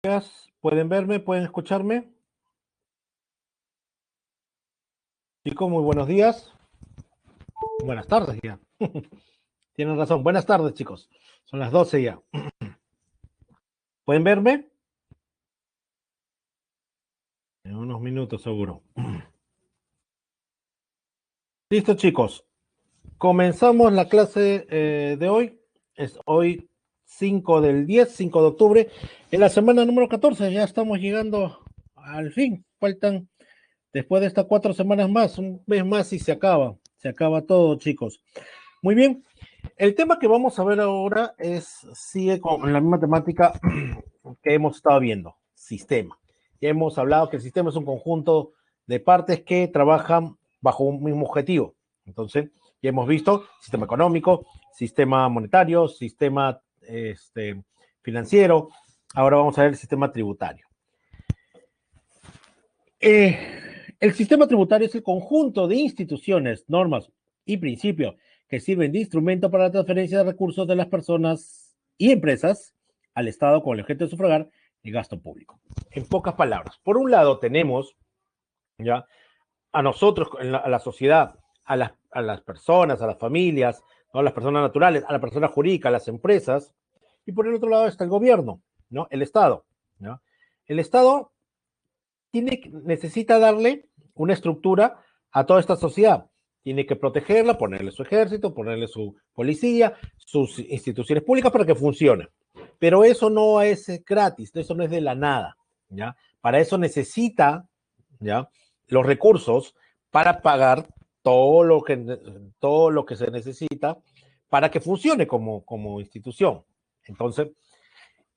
Días. ¿Pueden verme? ¿Pueden escucharme? Chicos, muy buenos días. Buenas tardes ya. Tienen razón. Buenas tardes, chicos. Son las 12 ya. ¿Pueden verme? En unos minutos seguro. Listo, chicos. Comenzamos la clase de hoy. Es hoy 5 de octubre. En la semana número 14 ya estamos llegando al fin. Faltan, después de estas 4 semanas más, un mes más y se acaba. Se acaba todo, chicos. Muy bien. El tema que vamos a ver ahora sigue con la misma temática que hemos estado viendo, sistema. Ya hemos hablado que el sistema es un conjunto de partes que trabajan bajo un mismo objetivo. Entonces, ya hemos visto sistema económico, sistema monetario, sistema financiero. Ahora vamos a ver el sistema tributario. El sistema tributario es el conjunto de instituciones, normas y principios que sirven de instrumento para la transferencia de recursos de las personas y empresas al Estado con el objeto de sufragar el gasto público. En pocas palabras, por un lado tenemos ya a nosotros, a la sociedad, a las personas, a las familias, ¿no? A las personas naturales, a la persona jurídica, a las empresas, y por el otro lado está el gobierno, ¿no? El Estado, ¿no? El Estado necesita darle una estructura a toda esta sociedad. Tiene que protegerla, ponerle su ejército, ponerle su policía, sus instituciones públicas para que funcione. Pero eso no es gratis, eso no es de la nada, ¿ya? Para eso necesita, ¿ya? Los recursos para pagar todo lo que se necesita para que funcione como institución. Entonces,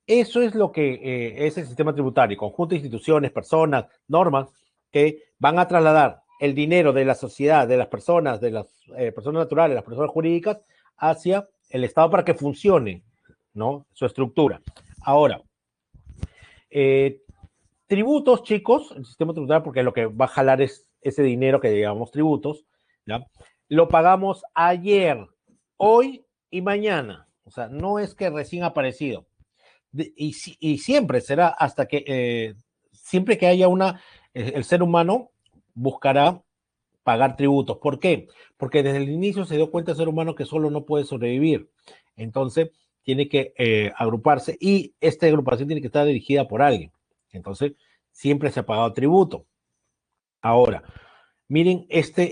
eso es lo que es el sistema tributario, conjunto de instituciones, personas, normas que van a trasladar el dinero de la sociedad, de las personas naturales, las personas jurídicas, hacia el Estado para que funcione, ¿no? Su estructura. Ahora, eh, tributos, chicos, el sistema tributario, porque lo que va a jalar es ese dinero que llamamos tributos, ¿ya? Lo pagamos ayer, hoy y mañana. O sea, no es que recién ha aparecido y siempre será hasta que, siempre que haya el ser humano buscará pagar tributos. ¿Por qué? Porque desde el inicio se dio cuenta el ser humano que solo no puede sobrevivir. Entonces, tiene que agruparse y esta agrupación tiene que estar dirigida por alguien. Entonces, siempre se ha pagado tributo. Ahora, miren esta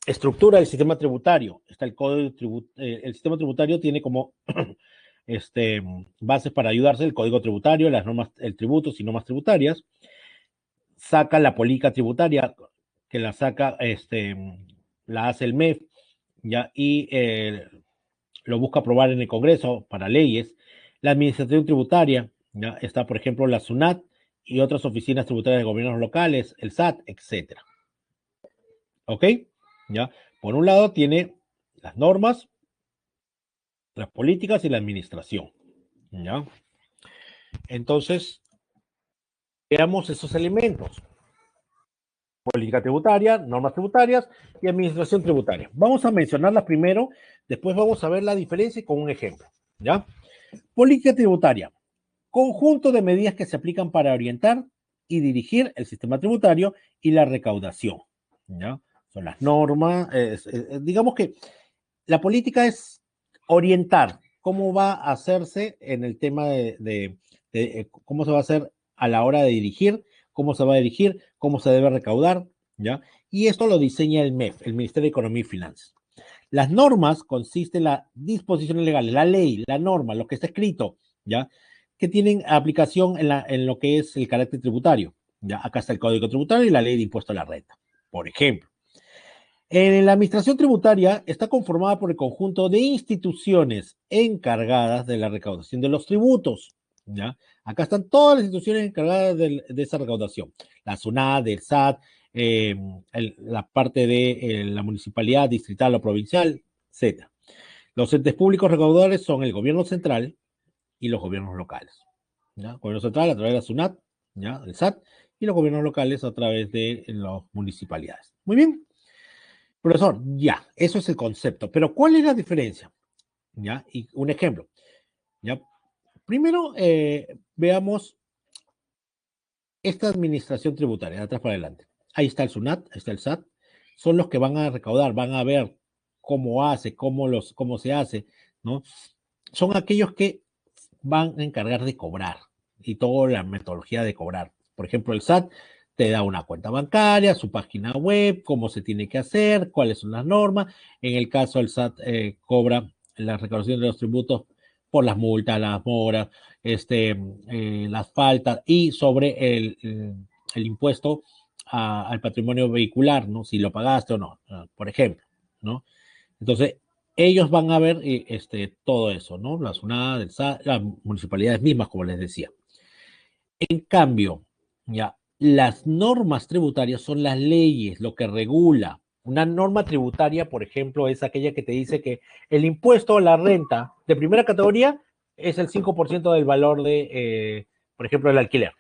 estructura del sistema tributario. Está el sistema tributario tiene como bases para ayudarse, el código tributario, las normas, el tributo y normas tributarias, saca la política tributaria, que la saca, la hace el MEF, ya, y lo busca aprobar en el Congreso para leyes. La administración tributaria, ya, está, por ejemplo, la SUNAT y otras oficinas tributarias de gobiernos locales, el SAT, etcétera. ¿Ok? Ya, por un lado tiene las normas, las políticas y la administración. ¿Ya? Entonces, veamos esos elementos. Política tributaria, normas tributarias y administración tributaria. Vamos a mencionarlas primero, después vamos a ver la diferencia con un ejemplo. ¿Ya? Política tributaria. Conjunto de medidas que se aplican para orientar y dirigir el sistema tributario y la recaudación. ¿Ya? Son las normas. Digamos que la política es orientar cómo va a hacerse en el tema de cómo se va a hacer a la hora de dirigir, cómo se va a dirigir, cómo se debe recaudar, ¿ya? Y esto lo diseña el MEF, el Ministerio de Economía y Finanzas. Las normas consisten en las disposiciones legales, la ley, la norma, lo que está escrito, ¿ya? Que tienen aplicación en lo que es el carácter tributario, ¿ya? Acá está el Código Tributario y la Ley de Impuesto a la Renta, por ejemplo. La administración tributaria está conformada por el conjunto de instituciones encargadas de la recaudación de los tributos. ¿Ya? Acá están todas las instituciones encargadas de esa recaudación. La SUNAT, el SAT, la parte de la municipalidad, distrital o provincial, etc. Los entes públicos recaudadores son el gobierno central y los gobiernos locales. ¿Ya? El gobierno central a través de la SUNAT, ¿ya? El SAT, y los gobiernos locales a través de las municipalidades. Muy bien. Profesor, ya, eso es el concepto. Pero ¿cuál es la diferencia? ¿Ya? Y un ejemplo, ¿ya? Primero, veamos esta administración tributaria, de atrás para adelante. Ahí está el SUNAT, ahí está el SAT, son los que van a recaudar, van a ver cómo hace, cómo se hace, ¿no? Son aquellos que van a encargar de cobrar y toda la metodología de cobrar. Por ejemplo, el SAT te da una cuenta bancaria, su página web, cómo se tiene que hacer, cuáles son las normas. En el caso, el SAT cobra la recaudación de los tributos por las multas, las moras, las faltas y sobre el impuesto al patrimonio vehicular, ¿no? Si lo pagaste o no, por ejemplo, ¿no? Entonces, ellos van a ver todo eso, ¿no? La SUNAT, el SAT, las municipalidades mismas, como les decía. En cambio, ya, las normas tributarias son las leyes, lo que regula. Una norma tributaria, por ejemplo, es aquella que te dice que el impuesto a la renta de primera categoría es el 5% del valor de, por ejemplo, el alquiler.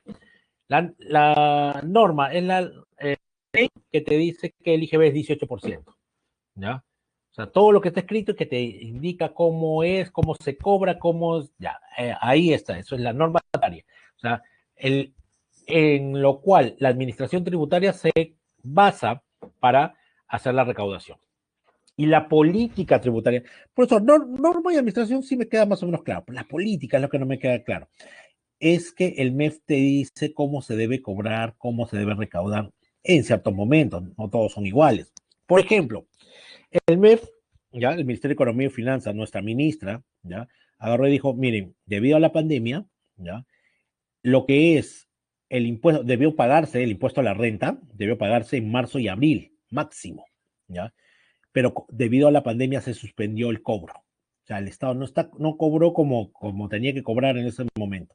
La norma es la ley que te dice que el IGB es 18%, ¿ya? O sea, todo lo que está escrito y que te indica cómo es, cómo se cobra, ya, ahí está, eso es la norma tributaria. O sea, en lo cual la administración tributaria se basa para hacer la recaudación. Y la política tributaria, por eso, norma y administración sí me queda más o menos claro, la política es lo que no me queda claro. Es que el MEF te dice cómo se debe cobrar, cómo se debe recaudar en ciertos momentos, no todos son iguales. Por ejemplo, el MEF, ya, el Ministerio de Economía y Finanzas, nuestra ministra, ya, agarró y dijo, miren, debido a la pandemia, ya, lo que es el impuesto, debió pagarse, el impuesto a la renta, debió pagarse en marzo y abril, máximo, ya, pero debido a la pandemia se suspendió el cobro. O sea, el Estado no cobró como tenía que cobrar en ese momento.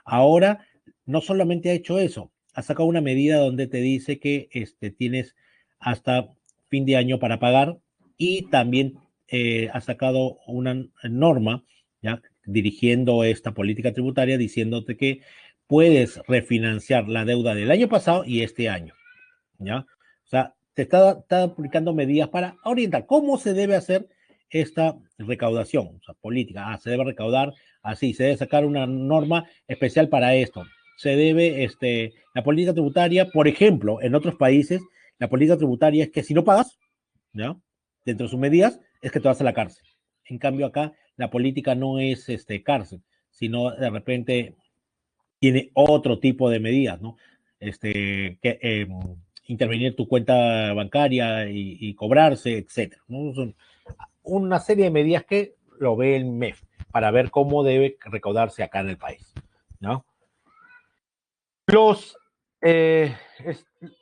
Ahora, no solamente ha hecho eso, ha sacado una medida donde te dice que tienes hasta fin de año para pagar y también ha sacado una norma, ¿ya? Dirigiendo esta política tributaria, diciéndote que puedes refinanciar la deuda del año pasado y este año, ¿ya? O sea, te está aplicando medidas para orientar cómo se debe hacer esta recaudación, o sea, política. Se debe recaudar así, se debe sacar una norma especial para esto. Se debe, la política tributaria, por ejemplo, en otros países, la política tributaria es que si no pagas, ¿ya? Dentro de sus medidas, es que te vas a la cárcel. En cambio, acá la política no es cárcel, sino de repente tiene otro tipo de medidas, ¿no? Intervenir tu cuenta bancaria y cobrarse, etcétera, ¿no? Son una serie de medidas que lo ve el MEF para ver cómo debe recaudarse acá en el país, ¿no? Los, eh,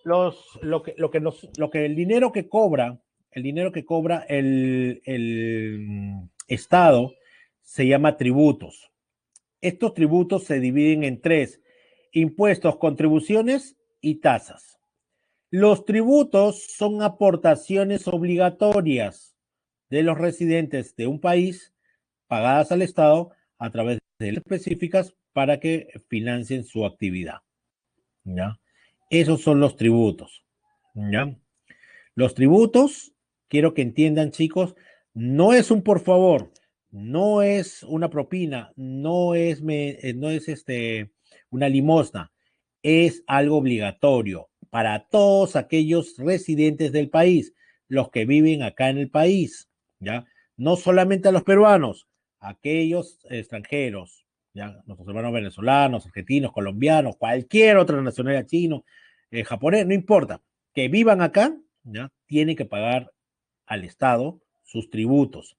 lo que el dinero que cobra el Estado se llama tributos. Estos tributos se dividen en tres: impuestos, contribuciones y tasas. Los tributos son aportaciones obligatorias de los residentes de un país pagadas al Estado a través de leyes específicas para que financien su actividad, ¿ya? Esos son los tributos, ¿ya? Los tributos, quiero que entiendan, chicos, no es un por favor, no es una propina, no es una limosna, es algo obligatorio para todos aquellos residentes del país, los que viven acá en el país, ¿ya? No solamente a los peruanos, aquellos extranjeros, ¿ya? Nuestros hermanos venezolanos, argentinos, colombianos, cualquier otra nacionalidad, chino, japonés, no importa, que vivan acá, ¿ya? Tienen que pagar al Estado sus tributos.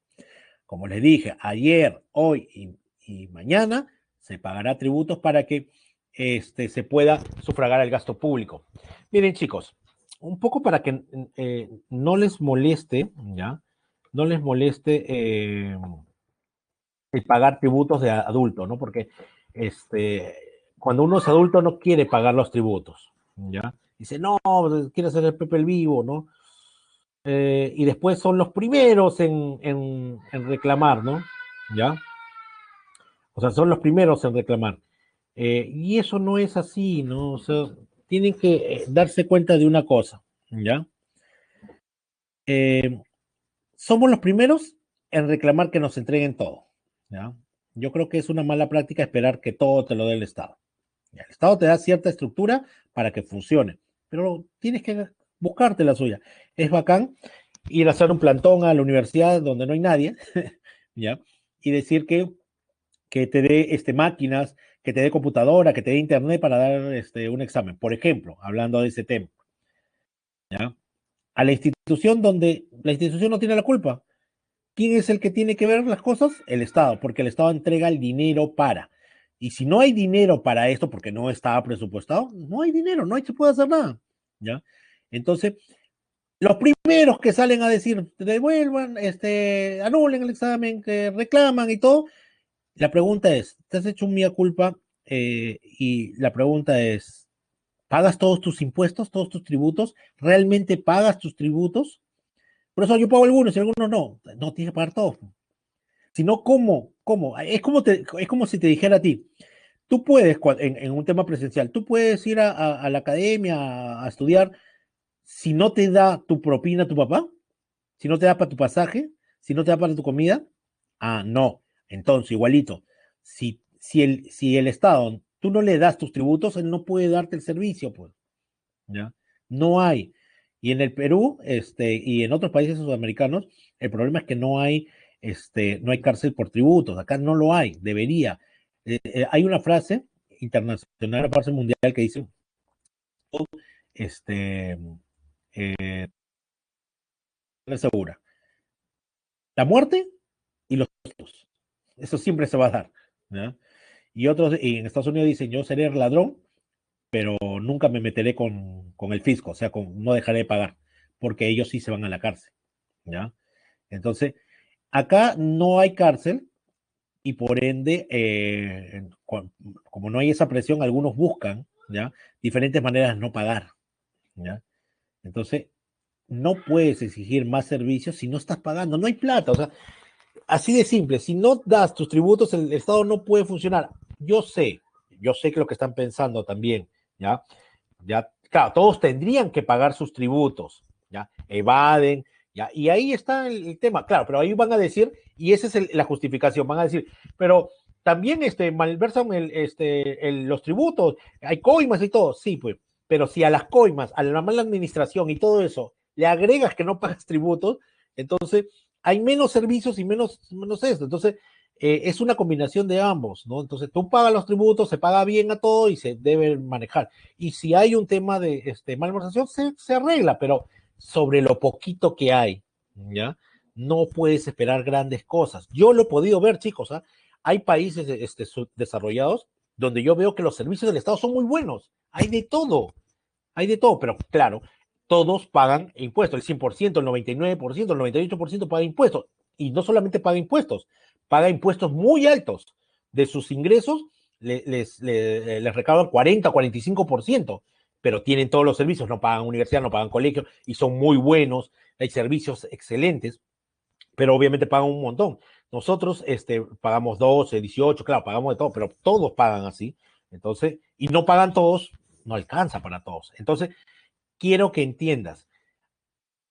Como les dije, ayer, hoy y mañana se pagará tributos para que se pueda sufragar el gasto público. Miren, chicos, un poco para que no les moleste, ¿ya? No les moleste el pagar tributos de adulto, ¿no? Porque cuando uno es adulto no quiere pagar los tributos, ¿ya? Dice, no, quiere hacer el Pepe el Vivo, ¿no? Y después son los primeros en reclamar, ¿no? ¿Ya? O sea, son los primeros en reclamar. Y eso no es así, ¿no? O sea, tienen que darse cuenta de una cosa, ¿ya? Eh, Somos los primeros en reclamar que nos entreguen todo, ¿ya? Yo creo que es una mala práctica esperar que todo te lo dé el Estado. Ya, el Estado te da cierta estructura para que funcione, pero tienes que buscarte la suya. Es bacán ir a hacer un plantón a la universidad donde no hay nadie, ¿ya? Y decir que te dé máquinas, que te dé computadora, que te dé internet para dar un examen. Por ejemplo, hablando de ese tema, ¿ya? A la institución donde la institución no tiene la culpa. ¿Quién es el que tiene que ver las cosas? El Estado, porque el Estado entrega el dinero para. Y si no hay dinero para esto, porque no estaba presupuestado, no hay dinero, no hay, se puede hacer nada. ¿Ya? Entonces, los primeros que salen a decir, devuelvan, anulen el examen, que reclaman y todo, la pregunta es, ¿te has hecho un mea culpa? Y la pregunta es, ¿pagas todos tus impuestos, todos tus tributos? ¿Realmente pagas tus tributos? Por eso yo pago algunos y algunos no. No, tienes que pagar todos. Si no, ¿cómo? ¿Cómo? Es como si te dijera a ti, tú puedes, en un tema presencial, tú puedes ir a la academia a estudiar si no te da tu propina tu papá, si no te da para tu pasaje, si no te da para tu comida. Ah, no. Entonces, igualito, si el Estado, tú no le das tus tributos, él no puede darte el servicio, pues, ¿ya? No hay. Y en el Perú, y en otros países sudamericanos, el problema es que no hay cárcel por tributos. Acá no lo hay, debería. Hay una frase internacional, una frase mundial que dice, este, es segura, la muerte y los hijos. Eso siempre se va a dar, ¿ya? Y en Estados Unidos dicen, yo seré ladrón, pero nunca me meteré con el fisco, o sea, no dejaré de pagar, porque ellos sí se van a la cárcel, ¿ya? Entonces, acá no hay cárcel y por ende, como no hay esa presión, algunos buscan, ¿ya? Diferentes maneras de no pagar, ¿ya? Entonces, no puedes exigir más servicios si no estás pagando, no hay plata, o sea, así de simple, si no das tus tributos, el Estado no puede funcionar. Yo sé que lo que están pensando también, ¿ya? Ya, claro, todos tendrían que pagar sus tributos, ¿ya? Evaden, ¿ya? Y ahí está el tema, claro, pero ahí van a decir, y esa es la justificación, van a decir, pero también malversan los tributos, hay coimas y todo, sí, pues, pero si a las coimas, a la mala administración y todo eso, le agregas que no pagas tributos, entonces hay menos servicios y menos esto, entonces es una combinación de ambos, ¿no? Entonces tú pagas los tributos, se paga bien a todo y se debe manejar. Y si hay un tema de malversación, se arregla, pero sobre lo poquito que hay, ¿ya? No puedes esperar grandes cosas. Yo lo he podido ver, chicos, ¿ah? Hay países desarrollados donde yo veo que los servicios del Estado son muy buenos. Hay de todo, pero claro, todos pagan impuestos, el 100%, el 99%, el 98% paga impuestos. Y no solamente paga impuestos muy altos de sus ingresos, les recaudan 40 o 45%, pero tienen todos los servicios, no pagan universidad, no pagan colegio, y son muy buenos, hay servicios excelentes, pero obviamente pagan un montón. Nosotros pagamos 12, 18, claro, pagamos de todo, pero todos pagan así. Entonces, y no pagan todos, no alcanza para todos. Entonces, quiero que entiendas,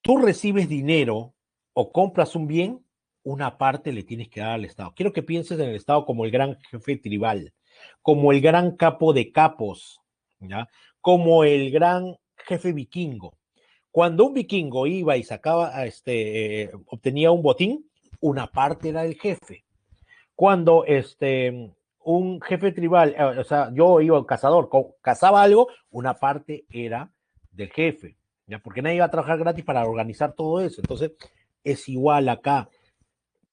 tú recibes dinero o compras un bien, una parte le tienes que dar al Estado. Quiero que pienses en el Estado como el gran jefe tribal, como el gran capo de capos, ¿ya? Como el gran jefe vikingo. Cuando un vikingo iba y sacaba, obtenía un botín, una parte era del jefe. Cuando un jefe tribal, o sea, yo iba a cazador, cazaba algo, una parte era del jefe, ¿ya? Porque nadie iba a trabajar gratis para organizar todo eso. Entonces, es igual acá.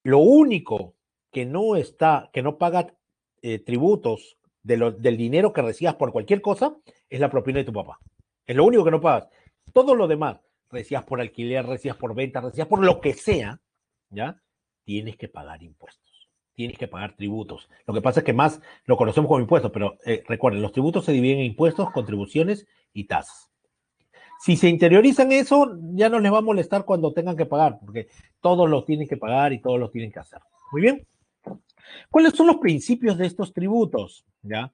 Lo único que no paga tributos del dinero que recibas por cualquier cosa es la propina de tu papá. Es lo único que no pagas. Todo lo demás, recibas por alquiler, recibas por venta, recibas por lo que sea, ¿ya? Tienes que pagar impuestos. Tienes que pagar tributos. Lo que pasa es que más lo conocemos como impuestos, pero recuerden, los tributos se dividen en impuestos, contribuciones y tasas. Si se interiorizan eso, ya no les va a molestar cuando tengan que pagar, porque todos los tienen que pagar y todos los tienen que hacer. Muy bien. ¿Cuáles son los principios de estos tributos? ¿Ya?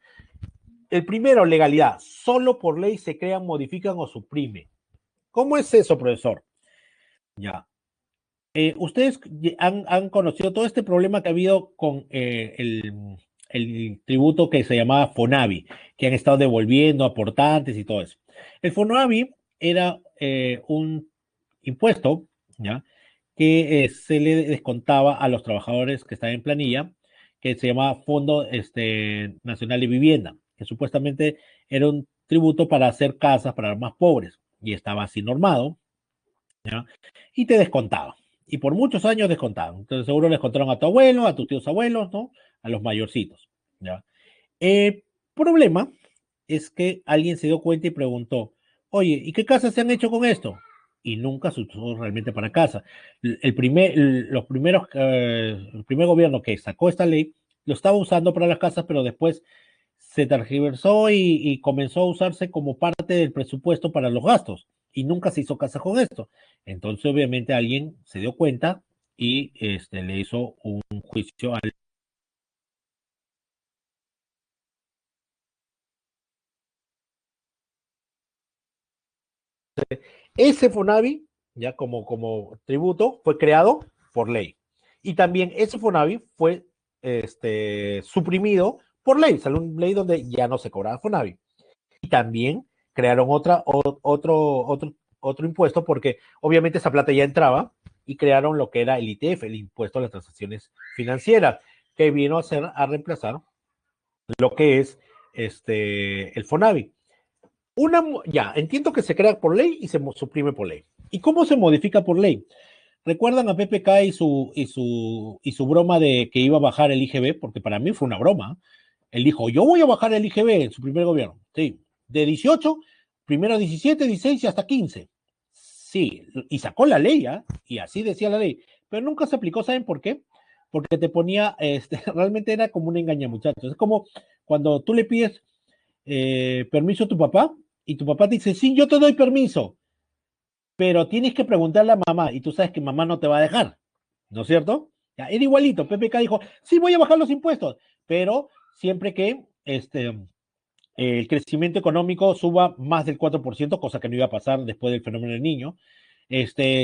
El primero, legalidad. Solo por ley se crean, modifican o suprimen. ¿Cómo es eso, profesor? Ya. Ustedes han conocido todo este problema que ha habido con el tributo que se llamaba FONAVI, que han estado devolviendo aportantes y todo eso. El FONAVI era un impuesto, ¿ya? Que se le descontaba a los trabajadores que estaban en planilla, que se llamaba Fondo Nacional de Vivienda, que supuestamente era un tributo para hacer casas para los más pobres, y estaba así normado, ¿ya? Y te descontaba. Y por muchos años descontaban. Entonces seguro les contaron a tu abuelo, a tus tíos abuelos, ¿no? A los mayorcitos, ¿ya? El problema es que alguien se dio cuenta y preguntó, oye, ¿y qué casas se han hecho con esto? Y nunca se usó realmente para casa. Los primeros, el primer gobierno que sacó esta ley lo estaba usando para las casas, pero después se tergiversó y comenzó a usarse como parte del presupuesto para los gastos y nunca se hizo casa con esto. Entonces, obviamente, alguien se dio cuenta y le hizo un juicio al... Ese FONAVI, ya como tributo, fue creado por ley. Y también ese FONAVI fue suprimido por ley. Salió una ley donde ya no se cobraba FONAVI. Y también crearon otro impuesto porque obviamente esa plata ya entraba y crearon lo que era el ITF, el impuesto a las transacciones financieras, que vino a reemplazar lo que es el FONAVI. Ya, entiendo que se crea por ley y se suprime por ley. ¿Y cómo se modifica por ley? ¿Recuerdan a PPK y su broma de que iba a bajar el IGB? Porque para mí fue una broma. Él dijo, yo voy a bajar el IGB en su primer gobierno. Sí, de 18, primero 17, 16 y hasta 15. Sí, y sacó la ley, ¿eh? Y así decía la ley. Pero nunca se aplicó, ¿saben por qué? Porque te ponía, realmente era como una engaña, muchachos. Es como cuando tú le pides permiso a tu papá y tu papá te dice, sí, yo te doy permiso, pero tienes que preguntarle a mamá y tú sabes que mamá no te va a dejar, ¿no es cierto? Ya, era igualito, PPK dijo, sí, voy a bajar los impuestos, pero siempre que el crecimiento económico suba más del 4%, cosa que no iba a pasar después del fenómeno del niño,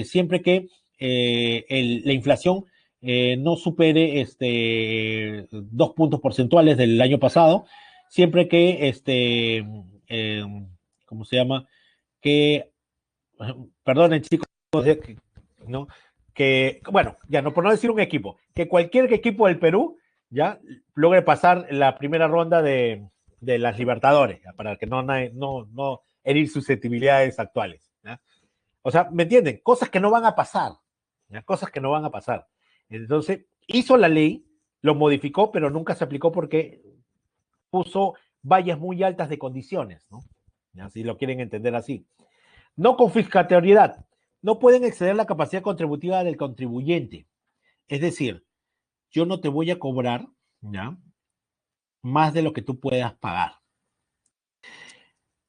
siempre que la inflación no supere 2 puntos porcentuales del año pasado, siempre que, eh, ¿cómo se llama? Que, perdonen chicos, ¿no? Que, bueno, ya no por no decir un equipo, que cualquier equipo del Perú ya logre pasar la primera ronda de las Libertadores, ¿ya? Para que no herir susceptibilidades actuales. ¿Ya? O sea, ¿me entienden? Cosas que no van a pasar, ¿ya? Cosas que no van a pasar. Entonces, hizo la ley, lo modificó, pero nunca se aplicó porque puso vallas muy altas de condiciones, ¿no? ¿Ya? Si lo quieren entender así. No confiscatoriedad. No pueden exceder la capacidad contributiva del contribuyente. Es decir, yo no te voy a cobrar, ¿ya? Más de lo que tú puedas pagar.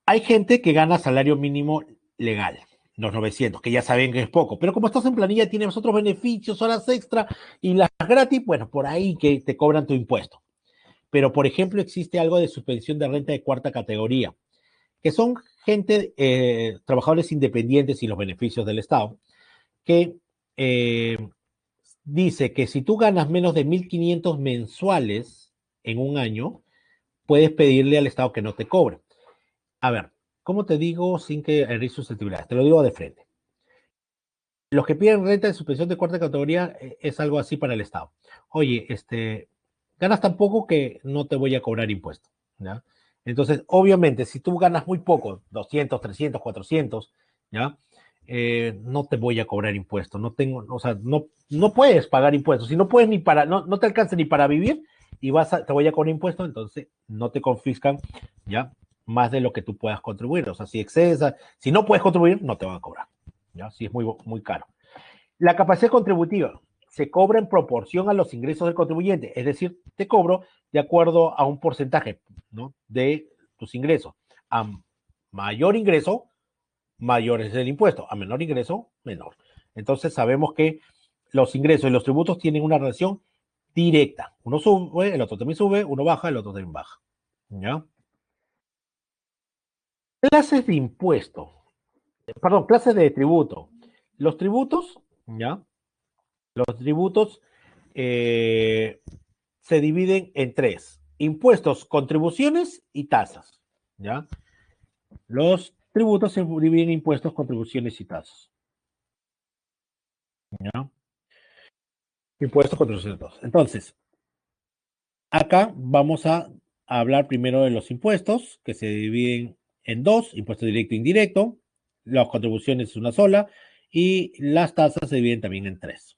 Hay gente que gana salario mínimo legal, los 900, que ya saben que es poco, pero como estás en planilla tienes otros beneficios, horas extra y las gratis, bueno, por ahí que te cobran tu impuesto. Pero, por ejemplo, existe algo de suspensión de renta de cuarta categoría, que son gente, trabajadores independientes y los beneficios del Estado, que eh, dice que si tú ganas menos de 1.500 mensuales en un año, puedes pedirle al Estado que no te cobre. A ver, ¿cómo te digo sin que herir susceptibilidades? Te lo digo de frente. Los que piden renta de suspensión de cuarta categoría es algo así para el Estado. Oye, ganas tan poco que no te voy a cobrar impuestos, ¿ya? Entonces, obviamente, si tú ganas muy poco, 200, 300, 400, ¿ya? No te voy a cobrar impuestos, no tengo, o sea, no puedes pagar impuestos, si no puedes ni para, no te alcanza ni para vivir y te voy a cobrar impuestos, entonces no te confiscan, ¿ya? Más de lo que tú puedas contribuir, o sea, si excedes, si no puedes contribuir, no te van a cobrar, ¿ya? Si es muy caro. La capacidad contributiva se cobra en proporción a los ingresos del contribuyente, es decir, te cobro de acuerdo a un porcentaje, ¿no? De tus ingresos. A mayor ingreso, mayor es el impuesto, a menor ingreso, menor. Entonces sabemos que los ingresos y los tributos tienen una relación directa. Uno sube, el otro también sube, uno baja, el otro también baja. ¿Ya? Clases de impuesto, perdón, clases de tributo. Los tributos, ¿ya? Los tributos se dividen en tres: impuestos, contribuciones y tasas, ¿ya? Los tributos se dividen en impuestos, contribuciones y tasas, ¿ya? Impuestos, contribuciones y tasas. Entonces, acá vamos a hablar primero de los impuestos, que se dividen en dos: impuesto directo e indirecto, las contribuciones es una sola, y las tasas se dividen también en tres.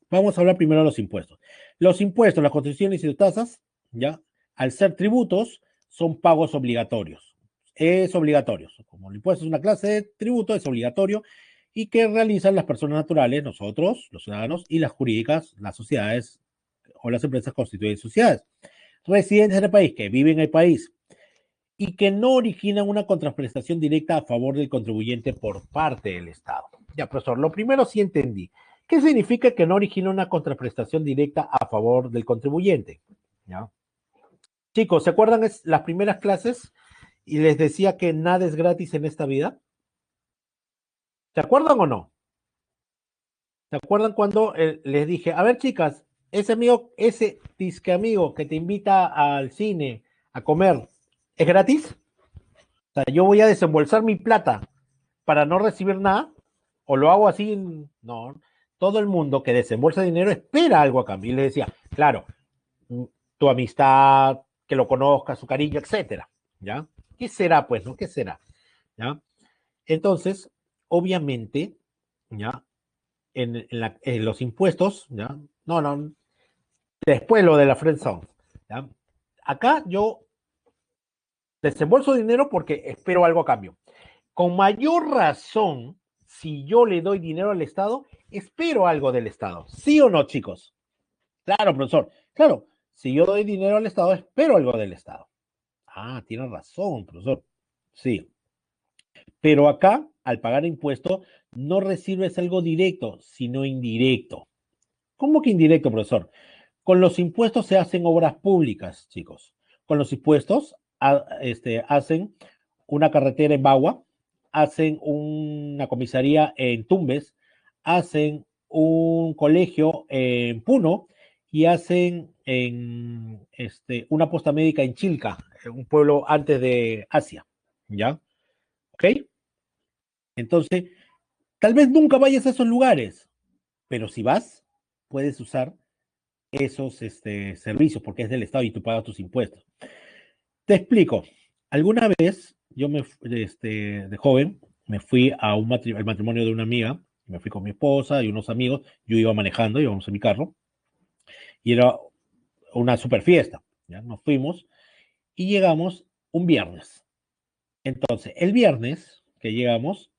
Vamos a hablar primero de los impuestos. Los impuestos, las contribuciones y las tasas, ¿ya? Al ser tributos, son pagos obligatorios. Es obligatorio. Como el impuesto es una clase de tributo, es obligatorio y que realizan las personas naturales, nosotros, los ciudadanos, y las jurídicas, las sociedades o las empresas constituyen sociedades. Residentes en el país, que viven en el país y que no originan una contraprestación directa a favor del contribuyente por parte del Estado. Ya, profesor, lo primero sí entendí. ¿Qué significa que no origina una contraprestación directa a favor del contribuyente? ¿Ya? Chicos, ¿se acuerdan las primeras clases y les decía que nada es gratis en esta vida? ¿Se acuerdan o no? ¿Se acuerdan cuando les dije, a ver, chicas, ese amigo, ese disque amigo que te invita al cine a comer, ¿es gratis? O sea, yo voy a desembolsar mi plata para no recibir nada, o lo hago así, no. Todo el mundo que desembolsa dinero espera algo a cambio. Y le decía, claro, tu amistad, que lo conozcas, su cariño, etcétera. ¿Ya? ¿Qué será, pues, no? ¿Qué será? ¿Ya? Entonces, obviamente, ¿ya? En los impuestos, ¿ya? No, no, después lo de la friendzone, ¿ya? Acá yo desembolso dinero porque espero algo a cambio. Con mayor razón, si yo le doy dinero al Estado, espero algo del Estado. ¿Sí o no, chicos? Claro, profesor. Claro, si yo doy dinero al Estado, espero algo del Estado. Ah, tiene razón, profesor. Sí. Pero acá, al pagar impuesto, no recibes algo directo, sino indirecto. ¿Cómo que indirecto, profesor? Con los impuestos se hacen obras públicas, chicos. Con los impuestos hacen una carretera en Bagua, hacen una comisaría en Tumbes, hacen un colegio en Puno y hacen una posta médica en Chilca, un pueblo antes de Asia. ¿Ya? ¿Ok? Entonces, tal vez nunca vayas a esos lugares, pero si vas, puedes usar esos servicios porque es del Estado y tú pagas tus impuestos. Te explico. Alguna vez yo de joven me fui a al matrimonio de una amiga, me fui con mi esposa y unos amigos, yo iba manejando, íbamos en mi carro, y era una super fiesta, ¿ya? Nos fuimos y llegamos un viernes. Entonces, el viernes que llegamos,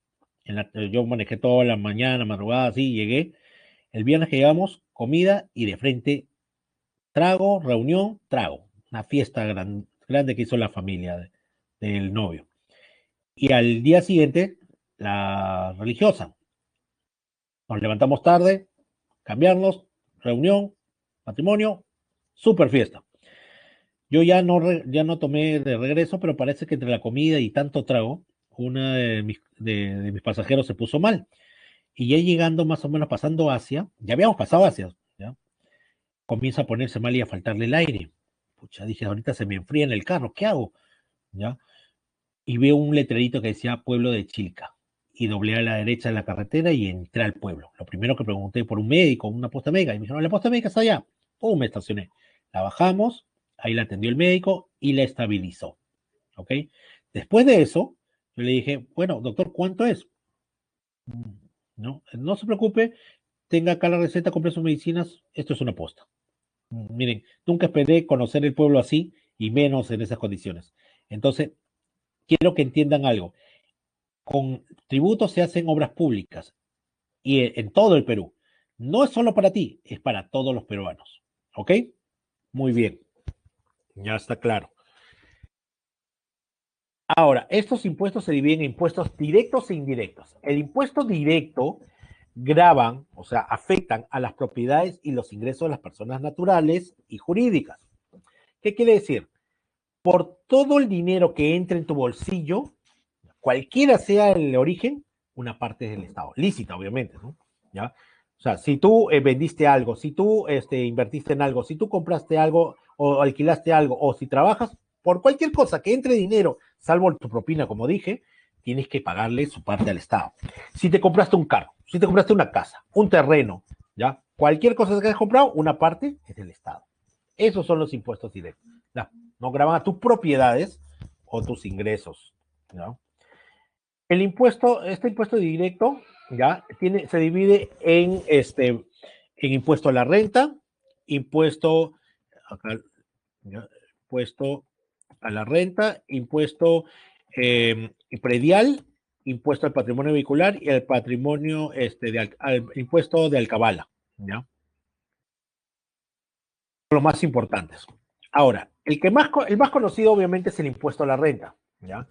yo manejé toda la mañana, madrugada, así, llegué. El viernes que llegamos, comida y de frente, trago, reunión, trago. Una fiesta grande que hizo la familia del novio. Y al día siguiente, la religiosa. Nos levantamos tarde, cambiarnos, reunión, matrimonio, super fiesta. Yo ya no tomé de regreso, pero parece que entre la comida y tanto trago, una de mis pasajeros se puso mal. Y ya llegando más o menos pasando Asia, ya habíamos pasado Asia, ¿ya? Comienza a ponerse mal y a faltarle el aire. Pucha, dije, ahorita se me enfría en el carro, ¿qué hago? ¿Ya? Y veo un letrerito que decía Pueblo de Chilca. Y doblé a la derecha de la carretera y entré al pueblo. Lo primero que pregunté por un médico, una posta médica, y me dijeron, la posta médica está allá. Oh, me estacioné. La bajamos, ahí la atendió el médico y la estabilizó. ¿Ok? Después de eso, yo le dije, bueno, doctor, ¿cuánto es? No, no se preocupe, tenga acá la receta, compre sus medicinas, esto es una posta. Miren, nunca esperé conocer el pueblo así y menos en esas condiciones. Entonces, quiero que entiendan algo. Con tributos se hacen obras públicas y en todo el Perú. No es solo para ti, es para todos los peruanos. ¿Ok? Muy bien, ya está claro. Ahora, estos impuestos se dividen en impuestos directos e indirectos. El impuesto directo graban, o sea, afectan a las propiedades y los ingresos de las personas naturales y jurídicas. ¿Qué quiere decir? Por todo el dinero que entra en tu bolsillo, cualquiera sea el origen, una parte es del Estado. Lícita, obviamente, ¿no? ¿Ya? O sea, si tú vendiste algo, si tú invertiste en algo, si tú compraste algo o alquilaste algo, o si trabajas, por cualquier cosa que entre dinero, salvo tu propina, como dije, tienes que pagarle su parte al Estado. Si te compraste un carro, si te compraste una casa, un terreno, ¿ya? Cualquier cosa que hayas comprado, una parte es del Estado. Esos son los impuestos directos. No graban a tus propiedades o tus ingresos, ¿no? Este impuesto directo, ya, se divide en impuesto a la renta, impuesto, acá, ya, impuesto a la renta, impuesto predial, impuesto al patrimonio vehicular y al patrimonio, al impuesto de alcabala, ¿ya? Los más importantes. Ahora, el más conocido obviamente es el impuesto a la renta, ¿ya?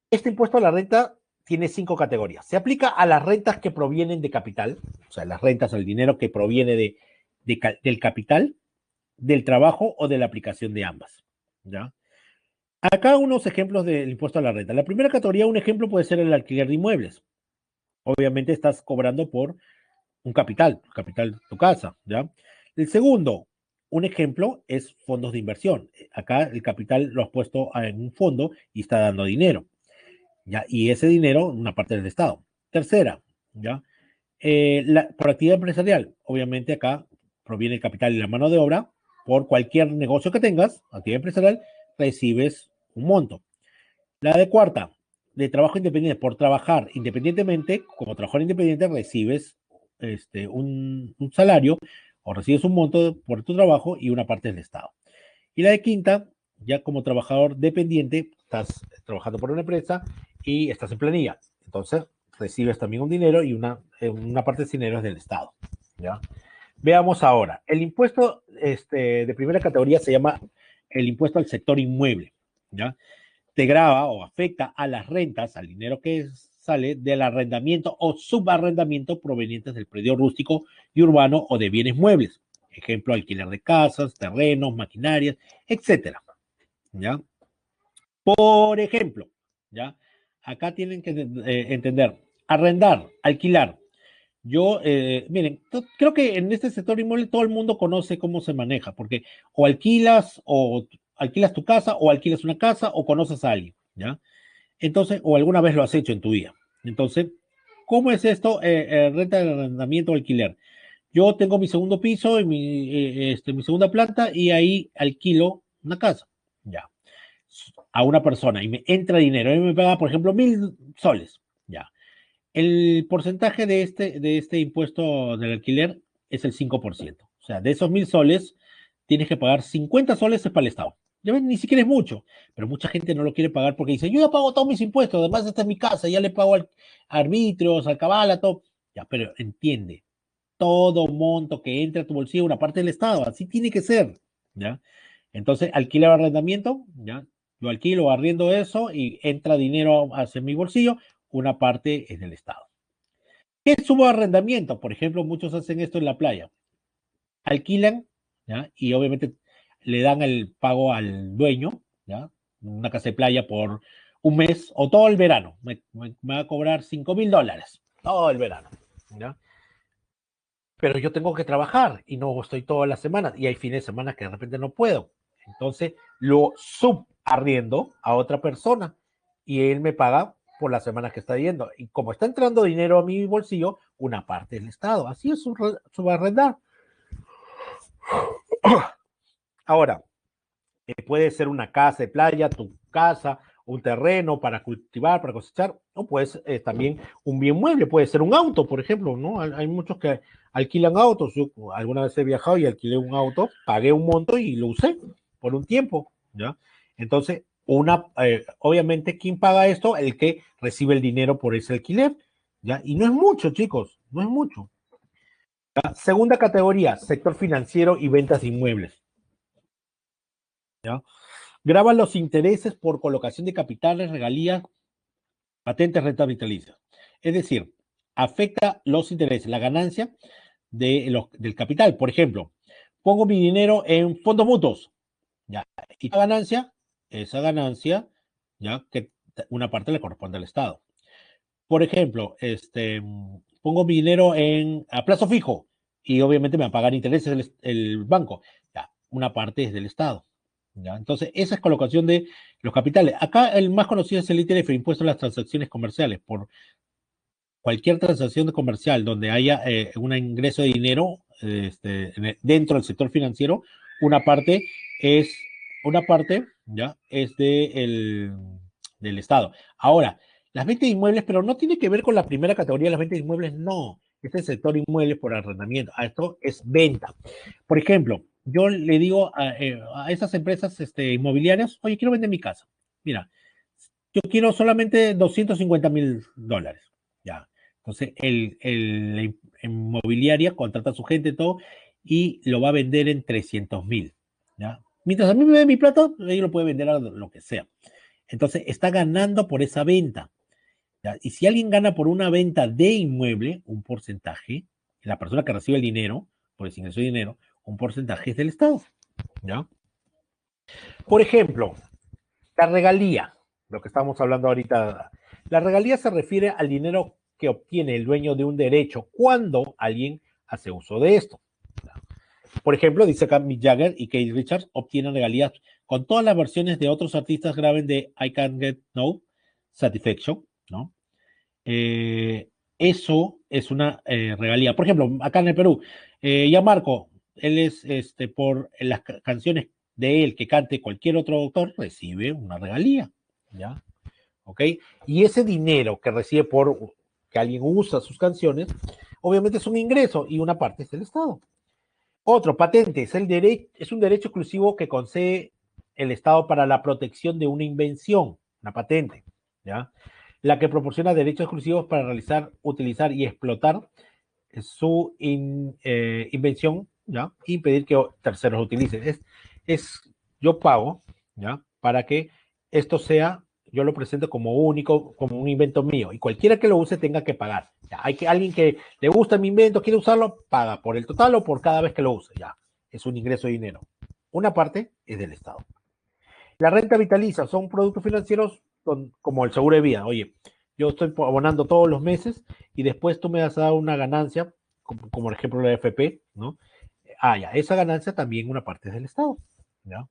Este impuesto a la renta tiene 5 categorías. Se aplica a las rentas que provienen de capital, o sea, las rentas, el dinero que proviene del capital, del trabajo o de la aplicación de ambas, ¿ya? Acá unos ejemplos del impuesto a la renta. La primera categoría, un ejemplo puede ser el alquiler de inmuebles. Obviamente estás cobrando por un capital de tu casa, ¿ya? El segundo, un ejemplo es fondos de inversión. Acá el capital lo has puesto en un fondo y está dando dinero, ¿ya? Y ese dinero, una parte del Estado. Tercera, ¿ya? Por actividad empresarial, obviamente acá proviene el capital y la mano de obra. Por cualquier negocio que tengas, actividad empresarial, recibes un monto. La de cuarta, de trabajo independiente, por trabajar independientemente, como trabajador independiente, recibes un salario o recibes un monto por tu trabajo y una parte del Estado. Y la de quinta, ya como trabajador dependiente, estás trabajando por una empresa y estás en planilla. Entonces, recibes también un dinero y una parte de ese dinero es del Estado, ¿ya? Veamos ahora. El impuesto de primera categoría se llama el impuesto al sector inmueble, ¿ya? Te grava o afecta a las rentas, al dinero que sale del arrendamiento o subarrendamiento provenientes del predio rústico y urbano o de bienes muebles. Ejemplo, alquiler de casas, terrenos, maquinarias, etcétera. ¿Ya? Por ejemplo, ¿ya? Acá tienen que entender, arrendar, alquilar. Miren, creo que en este sector inmueble todo el mundo conoce cómo se maneja, porque o alquilas tu casa, o alquilas una casa, o conoces a alguien, ¿ya? Entonces, o alguna vez lo has hecho en tu vida. Entonces, ¿cómo es esto? Renta de arrendamiento o alquiler. Yo tengo mi segundo piso, mi segunda planta, y ahí alquilo una casa, ya, a una persona, y me entra dinero. A mí me paga, por ejemplo, 1.000 soles, ya. El porcentaje de este impuesto del alquiler es el 5%. O sea, de esos 1.000 soles, tienes que pagar 50 soles para el Estado. Ya ven, ni siquiera es mucho, pero mucha gente no lo quiere pagar porque dice, yo ya pago todos mis impuestos, además esta es mi casa, ya le pago al arbitrios, al cabala, todo. Ya, pero entiende, todo monto que entre a tu bolsillo, una parte del Estado, así tiene que ser, ¿ya? Entonces, alquiler o arrendamiento, ¿ya? Yo alquilo o arriendo eso y entra dinero hacia mi bolsillo, una parte es del Estado. ¿Qué es subarrendamiento? Por ejemplo, muchos hacen esto en la playa. Alquilan, ¿ya? Y obviamente le dan el pago al dueño, ¿ya? Una casa de playa por un mes o todo el verano. Me va a cobrar $5.000 todo el verano, ¿ya? Pero yo tengo que trabajar y no estoy todas las semanas y hay fines de semana que de repente no puedo. Entonces lo subarriendo a otra persona y él me paga por las semanas que está yendo. Y como está entrando dinero a mi bolsillo, una parte del Estado. Así es subarrendar. Ahora, puede ser una casa de playa, tu casa, un terreno para cultivar, para cosechar, o pues también un bien mueble, puede ser un auto, por ejemplo, ¿no? Hay muchos que alquilan autos. Yo alguna vez he viajado y alquilé un auto, pagué un monto y lo usé por un tiempo, ¿ya? Entonces, obviamente, ¿quién paga esto? El que recibe el dinero por ese alquiler, ¿ya? Y no es mucho, chicos, no es mucho. ¿Ya? Segunda categoría, sector financiero y ventas de inmuebles, ¿ya? Graba los intereses por colocación de capitales, regalías, patentes, rentas vitalicias. Es decir, afecta los intereses, la ganancia del capital. Por ejemplo, pongo mi dinero en fondos mutuos, ya, y esa ganancia, ya, que una parte le corresponde al Estado. Por ejemplo, pongo mi dinero a plazo fijo y obviamente me va a pagar intereses el banco. Ya, una parte es del Estado. ¿Ya? Entonces, esa es colocación de los capitales. Acá el más conocido es el ITF, Impuesto a las Transacciones Comerciales. Por cualquier transacción comercial donde haya un ingreso de dinero dentro del sector financiero, una parte es, una parte, ¿ya? Es del Estado. Ahora, las ventas de inmuebles, pero no tiene que ver con la primera categoría de las ventas de inmuebles, no. Este es el sector inmuebles por arrendamiento. Esto es venta. Por ejemplo, yo le digo a esas empresas inmobiliarias, oye, quiero vender mi casa. Mira, yo quiero solamente $250,000. Ya. Entonces, la inmobiliaria contrata a su gente todo y lo va a vender en 300,000. ¿Ya? Mientras a mí me dé mi plata, ellos lo pueden vender a lo que sea. Entonces, está ganando por esa venta. ¿Ya? Y si alguien gana por una venta de inmueble, un porcentaje, la persona que recibe el dinero, por ese ingreso de dinero, un porcentaje es del Estado. ¿Ya? Por ejemplo, la regalía, lo que estamos hablando ahorita. La regalía se refiere al dinero que obtiene el dueño de un derecho cuando alguien hace uso de esto. Por ejemplo, dice acá Mick Jagger y Keith Richards obtienen regalías con todas las versiones de otros artistas graben de I Can't Get No Satisfaction, ¿no? Eso es una regalía. Por ejemplo, acá en el Perú, ya Marco, él es por las canciones de él que cante cualquier otro autor, recibe una regalía, ¿ya? ¿Ok? Y ese dinero que recibe por que alguien usa sus canciones, obviamente es un ingreso y una parte es del Estado. Otro, patente, es un derecho exclusivo que concede el Estado para la protección de una invención, una patente, ¿ya? La que proporciona derechos exclusivos para realizar, utilizar y explotar su invención, ¿ya? E impedir que terceros utilicen. Yo pago, ¿ya? Para que esto sea, yo lo presento como único, como un invento mío, y cualquiera que lo use tenga que pagar. ¿Ya? Alguien que le gusta mi invento, quiere usarlo, paga por el total o por cada vez que lo use, ya. Es un ingreso de dinero. Una parte es del Estado. La renta vitalicia son productos financieros como el seguro de vida. Oye, yo estoy abonando todos los meses y después tú me vas a dar una ganancia, como por ejemplo la FP, ¿no? Ya, esa ganancia también una parte es del Estado, ¿ya?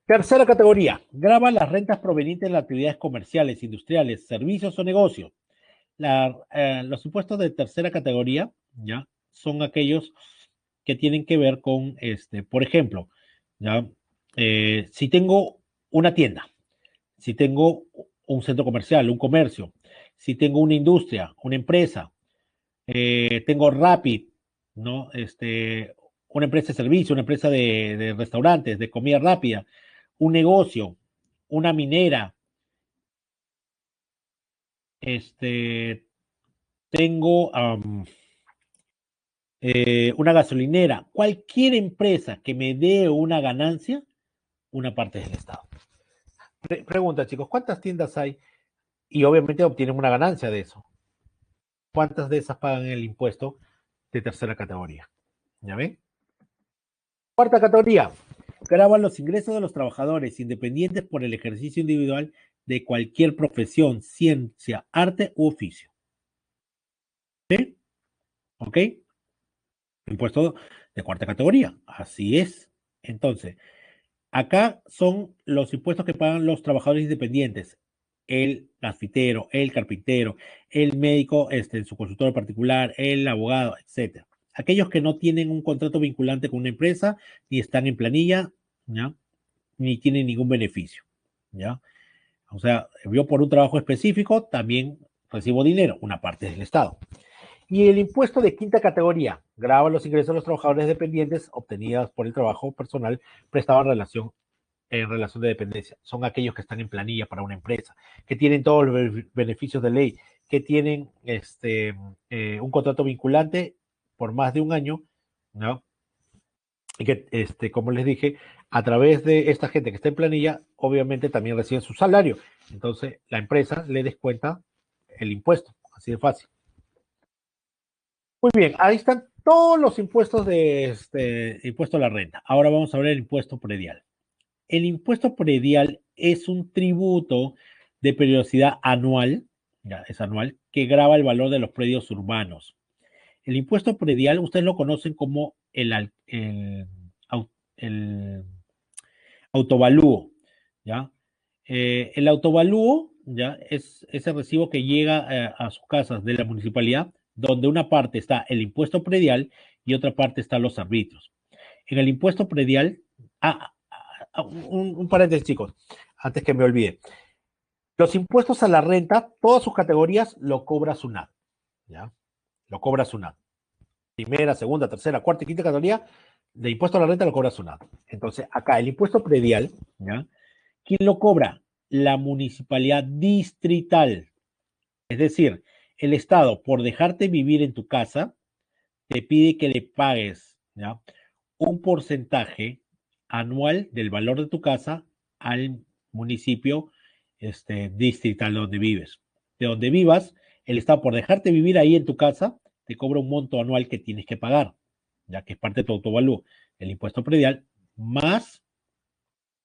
Tercera categoría, grava las rentas provenientes de las actividades comerciales, industriales, servicios o negocios. Los impuestos de tercera categoría, ¿ya? Son aquellos que tienen que ver con, por ejemplo, ¿ya? Si tengo una tienda, si tengo un centro comercial, un comercio, si tengo una industria, una empresa, tengo Rappi, ¿no? Una empresa de servicio, una empresa de restaurantes, de comida rápida, un negocio, una minera, este, tengo una gasolinera, cualquier empresa que me dé una ganancia, una parte del Estado. Pregunta, chicos, ¿cuántas tiendas hay? Y obviamente obtienen una ganancia de eso. ¿Cuántas de esas pagan el impuesto de tercera categoría? ¿Ya ven? Cuarta categoría. Graban los ingresos de los trabajadores independientes por el ejercicio individual de cualquier profesión, ciencia, arte u oficio. ¿Sí? ¿Ok? Impuesto de cuarta categoría. Así es. Entonces, acá son los impuestos que pagan los trabajadores independientes. El grafitero, el carpintero, el médico en su consultorio particular, el abogado, etcétera. Aquellos que no tienen un contrato vinculante con una empresa, ni están en planilla, ¿ya? Ni tienen ningún beneficio, ¿ya? O sea, yo por un trabajo específico también recibo dinero, una parte del Estado. Y el impuesto de quinta categoría grava los ingresos de los trabajadores dependientes obtenidos por el trabajo personal prestado en relación de dependencia. Son aquellos que están en planilla para una empresa, que tienen todos los beneficios de ley, que tienen un contrato vinculante por más de un año, ¿no? Y que, como les dije, a través de esta gente que está en planilla, obviamente también reciben su salario. Entonces, la empresa le descuenta el impuesto, así de fácil. Muy bien, ahí están todos los impuestos de impuesto a la renta. Ahora vamos a ver el impuesto predial. El impuesto predial es un tributo de periodicidad anual, ya, es anual, que grava el valor de los predios urbanos. El impuesto predial, ustedes lo conocen como el autovalúo, ¿ya? El autovalúo, ¿ya? Es ese recibo que llega a sus casas de la municipalidad, donde una parte está el impuesto predial y otra parte están los arbitrios. En el impuesto predial, un paréntesis, chicos, antes que me olvide. Los impuestos a la renta, todas sus categorías lo cobra SUNAT, ¿ya? Lo cobra SUNAT. Primera, segunda, tercera, cuarta y quinta categoría de impuesto a la renta lo cobra SUNAT. Entonces, acá el impuesto predial, ¿ya? ¿Quién lo cobra? La municipalidad distrital. Es decir, el Estado, por dejarte vivir en tu casa, te pide que le pagues, ¿ya? Un porcentaje anual del valor de tu casa al municipio distrital donde vives. De donde vivas, el Estado, por dejarte vivir ahí en tu casa, te cobra un monto anual que tienes que pagar, ya que es parte de tu autovalúo. El impuesto predial más,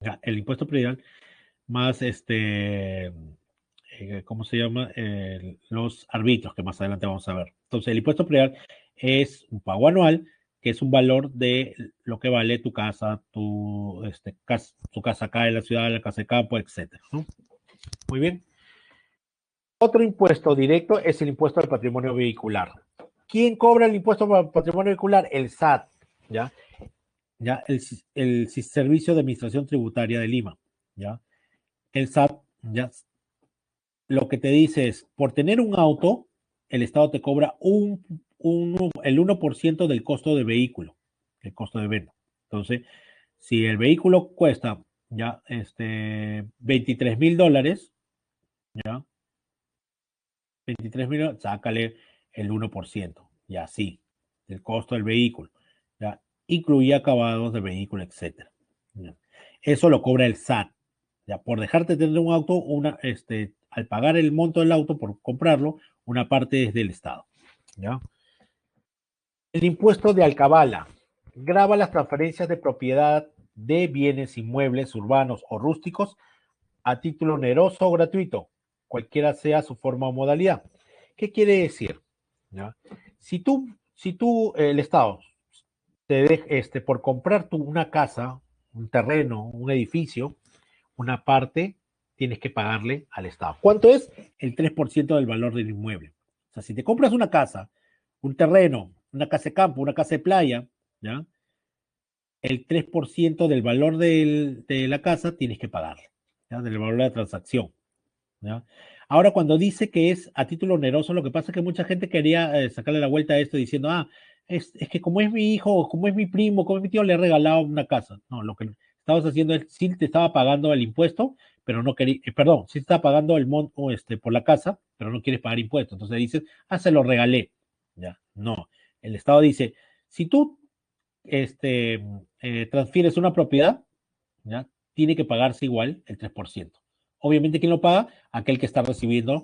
ya, el impuesto predial más ¿cómo se llama? Los arbitrios, que más adelante vamos a ver. Entonces, el impuesto predial es un pago anual, que es un valor de lo que vale tu casa, tu casa acá en la ciudad, la casa de campo, etcétera, ¿no? Muy bien. Otro impuesto directo es el impuesto al patrimonio vehicular. ¿Quién cobra el impuesto al patrimonio vehicular? El SAT, ¿ya? ¿Ya? El Servicio de Administración Tributaria de Lima, ¿ya? El SAT, ¿ya? Lo que te dice es, por tener un auto, el Estado te cobra el 1% del costo del vehículo, el costo de venta. Entonces, si el vehículo cuesta ya $23,000, ya, 23,000, sácale el 1%, y así, del costo del vehículo, ya, incluye acabados del vehículo, etcétera. Ya. Eso lo cobra el SAT, ya, por dejarte tener un auto, al pagar el monto del auto por comprarlo, una parte es del Estado, ¿ya? El impuesto de alcabala grava las transferencias de propiedad de bienes inmuebles urbanos o rústicos a título oneroso o gratuito, cualquiera sea su forma o modalidad. ¿Qué quiere decir? ¿Ya? Si tú, el Estado, por comprar una casa, un terreno, un edificio, una parte tienes que pagarle al Estado. ¿Cuánto es? El 3% del valor del inmueble. O sea, si te compras una casa, un terreno, una casa de campo, una casa de playa, ¿ya? El 3% del valor de la casa tienes que pagarle, ¿ya? Del valor de la transacción, ¿ya? Ahora, cuando dice que es a título oneroso, lo que pasa es que mucha gente quería sacarle la vuelta a esto diciendo, es que como es mi hijo, como es mi primo, como es mi tío, le he regalado una casa. No, lo que estabas haciendo es, sí te estaba pagando el impuesto, pero no quería, perdón, sí te estaba pagando el monto por la casa, pero no quieres pagar impuestos. Entonces dices, se lo regalé. Ya, no. El Estado dice, si tú transfieres una propiedad, ¿ya? Tiene que pagarse igual el 3%. Obviamente, ¿quién lo paga? Aquel que está recibiendo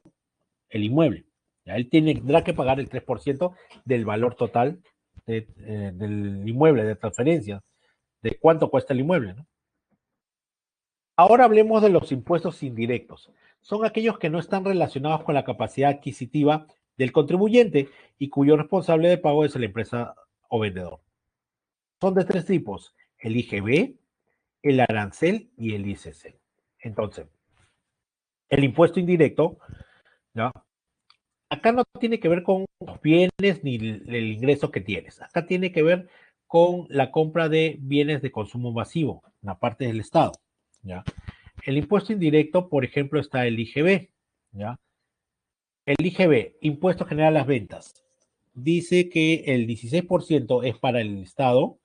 el inmueble. ¿Ya? Él tendrá que pagar el 3% del valor total del inmueble, de transferencia, de cuánto cuesta el inmueble, ¿no? Ahora hablemos de los impuestos indirectos. Son aquellos que no están relacionados con la capacidad adquisitiva del contribuyente y cuyo responsable de pago es la empresa o vendedor. Son de tres tipos: el IGB, el arancel y el ICC. Entonces, el impuesto indirecto, ¿ya? Acá no tiene que ver con los bienes ni el ingreso que tienes. Acá tiene que ver con la compra de bienes de consumo masivo, una parte del Estado, ¿ya? El impuesto indirecto, por ejemplo, está el IGB, ¿ya? El IGB, Impuesto General a las Ventas, dice que el 16% es para el Estado,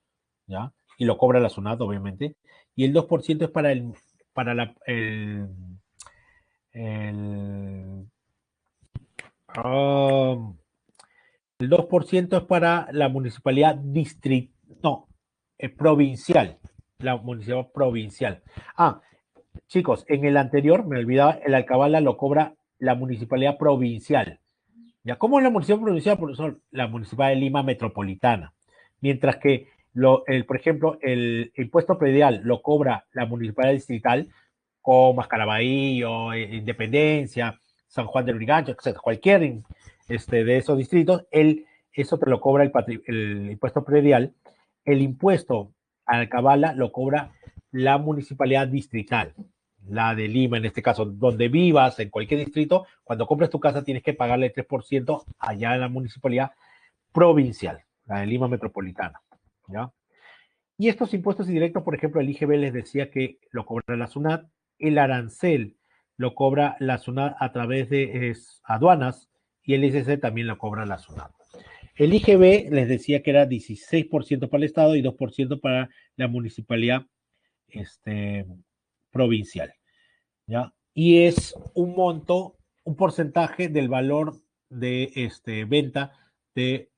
¿ya? Y lo cobra la SUNAT, obviamente, y el 2% es el, um, el 2% es para la municipalidad no, provincial, la municipalidad provincial. Chicos, en el anterior, me olvidaba, el alcabala lo cobra la municipalidad provincial. ¿Ya? ¿Cómo es la municipalidad provincial? Son la municipalidad de Lima metropolitana. Mientras que, por ejemplo, el impuesto predial lo cobra la municipalidad distrital, Comas, Caraballo, Independencia, San Juan del Urigancho, etc., cualquier de esos distritos, eso te lo cobra el impuesto predial. El impuesto a la cabala lo cobra la municipalidad distrital, la de Lima en este caso, donde vivas, en cualquier distrito, cuando compras tu casa tienes que pagarle el 3% allá en la municipalidad provincial, la de Lima metropolitana, ¿ya? Y estos impuestos indirectos, por ejemplo, el IGB les decía que lo cobra la SUNAT, el arancel lo cobra la SUNAT a través de aduanas y el ICC también lo cobra la SUNAT. El IGB les decía que era 16% para el Estado y 2% para la municipalidad provincial, ¿ya? Y es un monto, un porcentaje del valor de venta de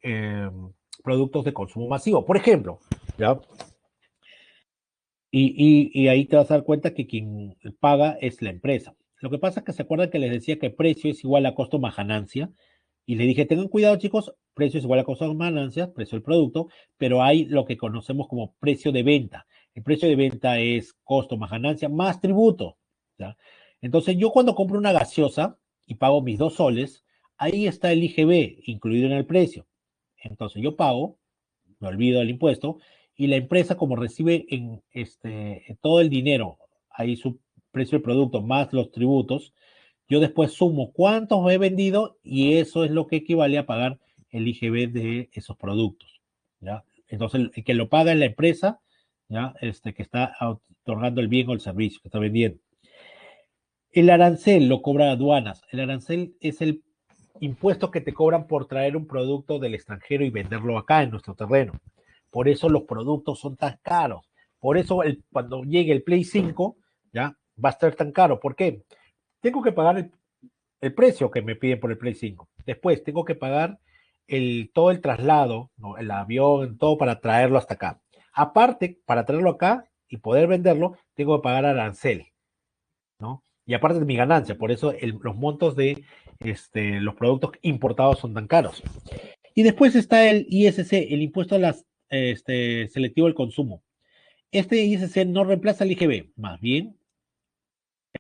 productos de consumo masivo. Por ejemplo, ¿ya? Y ahí te vas a dar cuenta que quien paga es la empresa. Lo que pasa es que se acuerdan que les decía que precio es igual a costo más ganancia. Y les dije, tengan cuidado chicos, precio es igual a costo más ganancia, precio del producto, pero hay lo que conocemos como precio de venta. El precio de venta es costo más ganancia más tributo, ¿ya? Entonces yo cuando compro una gaseosa y pago mis 2 soles, ahí está el IGB incluido en el precio. Entonces yo pago, me olvido del impuesto, y la empresa como recibe en todo el dinero, ahí su precio del producto más los tributos, yo después sumo cuántos he vendido y eso es lo que equivale a pagar el IGB de esos productos, ¿ya? Entonces, el que lo paga es la empresa, ¿ya? Que está otorgando el bien o el servicio que está vendiendo. El arancel lo cobra aduanas. El arancel es el impuesto que te cobran por traer un producto del extranjero y venderlo acá en nuestro terreno. Por eso los productos son tan caros. Por eso cuando llegue el Play 5, ¿ya? Va a estar tan caro. ¿Por qué? Tengo que pagar el precio que me piden por el Play 5. Después tengo que pagar todo el traslado, ¿no? El avión, todo para traerlo hasta acá. Aparte, para traerlo acá y poder venderlo, tengo que pagar arancel, ¿no? Y aparte de mi ganancia, por eso los montos de los productos importados son tan caros. Y después está el ISC, el impuesto a las selectivo del consumo. Este ISC no reemplaza el IGB, más bien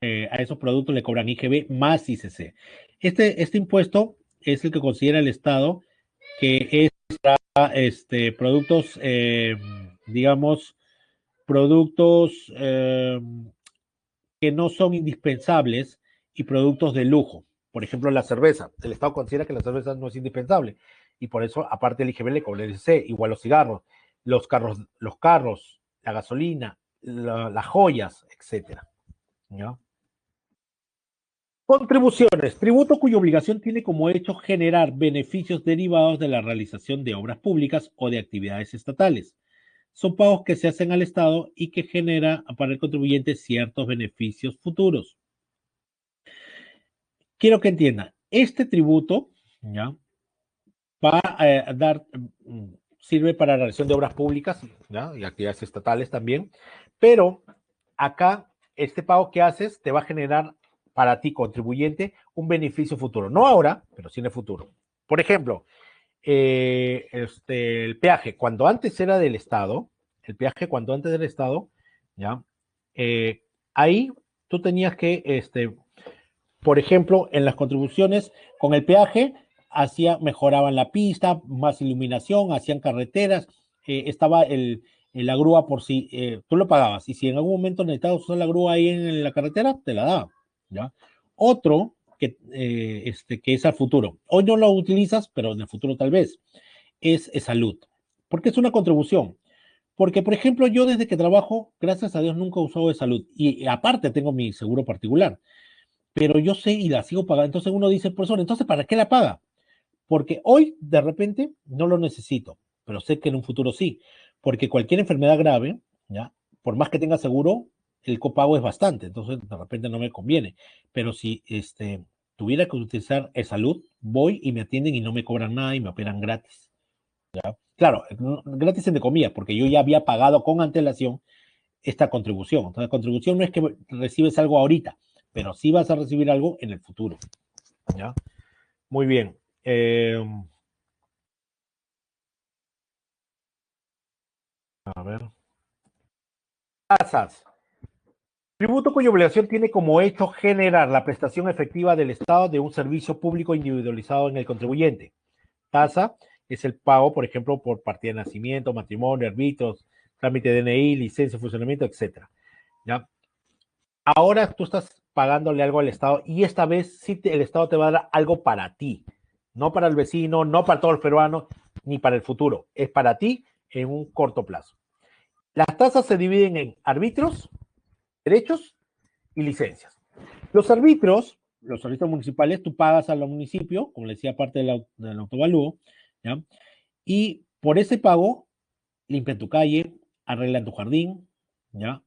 a esos productos le cobran IGB más ICC. Este impuesto es el que considera el Estado que es para productos, digamos, productos que no son indispensables y productos de lujo. Por ejemplo, la cerveza. El Estado considera que la cerveza no es indispensable y por eso, aparte del IGB, le cobra el ICC, igual los cigarros, los carros, la gasolina, las joyas, etcétera, ¿no? Contribuciones. Tributo cuya obligación tiene como hecho generar beneficios derivados de la realización de obras públicas o de actividades estatales. Son pagos que se hacen al Estado y que genera para el contribuyente ciertos beneficios futuros. Quiero que entiendan, este tributo, ¿ya? Va a sirve para la realización de obras públicas, ¿ya? Y actividades estatales también, pero acá este pago que haces te va a generar para ti, contribuyente, un beneficio futuro. No ahora, pero sí en el futuro. Por ejemplo, el peaje, cuando antes era del Estado, el peaje cuando antes del Estado, ¿ya? Ahí tú tenías que, por ejemplo, en las contribuciones con el peaje, mejoraban la pista, más iluminación, hacían carreteras, estaba la grúa por si tú lo pagabas y si en algún momento necesitabas usar la grúa ahí en la carretera, te la daban, ¿ya? Otro que es al futuro. Hoy no lo utilizas, pero en el futuro tal vez, es salud. Porque es una contribución. Porque, por ejemplo, yo desde que trabajo, gracias a Dios, nunca he usado de salud. Y aparte tengo mi seguro particular, pero yo sé y la sigo pagando. Entonces uno dice, profesor, entonces, ¿para qué la paga? Porque hoy, de repente, no lo necesito, pero sé que en un futuro sí. Porque cualquier enfermedad grave, ¿ya? Por más que tenga seguro, el copago es bastante, entonces de repente no me conviene. Pero si tuviera que utilizar salud, voy y me atienden y no me cobran nada y me operan gratis. Claro, gratis entre comillas, porque yo ya había pagado con antelación esta contribución. Entonces, la contribución no es que recibes algo ahorita, pero sí vas a recibir algo en el futuro. ¿Ya? Muy bien. A ver. Tasas. Tributo cuya obligación tiene como hecho generar la prestación efectiva del Estado de un servicio público individualizado en el contribuyente. Tasa es el pago, por ejemplo, por partida de nacimiento, matrimonio, arbitros, trámite de DNI, licencia, funcionamiento, etc. ¿Ya? Ahora tú estás pagándole algo al Estado y esta vez sí el Estado te va a dar algo para ti, no para el vecino, no para todos los peruanos, ni para el futuro. Es para ti en un corto plazo. Las tasas se dividen en arbitrios, derechos y licencias. Los arbitrios municipales, tú pagas al municipio, como le decía, parte del autovalúo, ¿ya? Y por ese pago limpian tu calle, arreglan tu jardín, ¿ya?